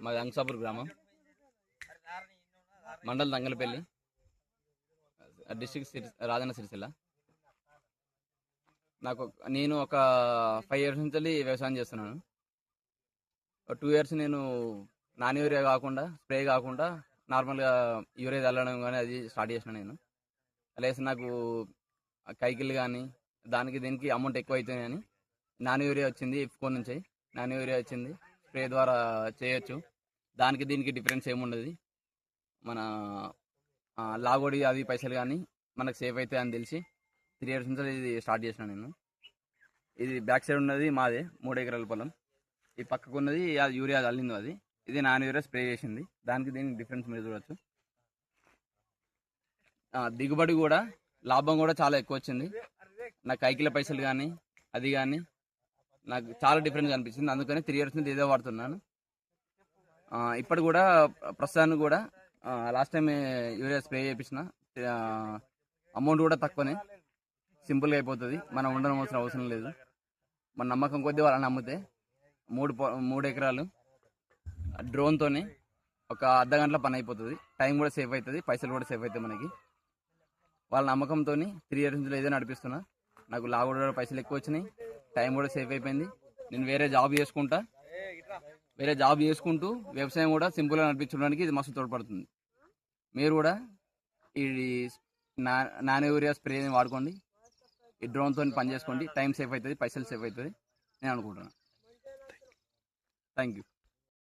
మాది అంసాపూర్ గ్రామం, మండల్ దంగలపల్లి, డిస్ట్రిక్ట్ రాజన్న సిరిసిల్ల. నేను ఒక 5 years నుంచి వ్యవసాయం చేస్తున్నాను. 2 years నేను నాన్ యూరియా కాకుండా, స్ప్రే కాకుండా నార్మల్గా యూరియా చల్లడం కానీ అది స్టార్ట్ చేసిన నేను. అలాగే నాకు కైకిల్ కానీ దానికి దీనికి అమౌంట్ ఎక్కువ అవుతుంది అని నాన్ యూరియా వచ్చింది. ఇఫ్కో నుంచి నాన్ యూరియా వచ్చింది. స్ప్రే ద్వారా చేయొచ్చు. దానికి దీనికి డిఫరెన్స్ ఏముండదు. మన లాగోడి అవి పైసలు కానీ మనకు సేఫ్ అవుతాయి అని తెలిసి 3 years నుంచి ఇది స్టార్ట్ చేసిన నేను. ఇది బ్యాక్ సైడ్ ఉన్నది మాదే 3 ఎకరాల పొలం. ఈ పక్కకు ఉన్నది యూరియా చల్లింది అది. ఇది నాన్ యూరియా స్ప్రే చేసింది. దానికి దీనికి డిఫరెన్స్ మీరు చూడొచ్చు. దిగుబడి కూడా, లాభం కూడా చాలా ఎక్కువ వచ్చింది. నాకు కైకిల పైసలు కానీ అది కానీ నాకు చాలా డిఫరెన్స్ అనిపించింది. అందుకని 3 years నుంచి ఇదే వాడుతున్నాను. ఇప్పటి కూడా ప్రస్తుతానికి కూడా లాస్ట్ టైం యూరియా స్ప్రే చేయించిన అమౌంట్ కూడా తక్కువనే, సింపుల్గా అయిపోతుంది. మనం ఉండనవసరం అవసరం లేదు. మన నమ్మకం కొద్దీ వాళ్ళని నమ్మితే 3 ఎకరాలు డ్రోన్తోనే ఒక అర్ధ గంటలో పని అయిపోతుంది. టైం కూడా సేఫ్ అవుతుంది, పైసలు కూడా సేఫ్ అవుతాయి మనకి. వాళ్ళ నమ్మకంతో 3 years నుంచి ఇదే నడిపిస్తున్నా. నాకు లాభ కూడా పైసలు ఎక్కువ వచ్చినాయి, టైం కూడా సేఫ్ అయిపోయింది. నేను వేరే జాబ్ చేసుకుంటూ వ్యవసాయం కూడా సింపుల్గా నడిపించడానికి ఇది మస్తు తోడ్పడుతుంది. మీరు కూడా ఈ నాన్ యూరియా స్ప్రేని వాడుకోండి, ఈ డ్రోన్తో పని చేసుకోండి. టైం సేఫ్ అవుతుంది, పైసలు సేఫ్ అవుతుంది నేను అనుకుంటున్నాను. Thank you.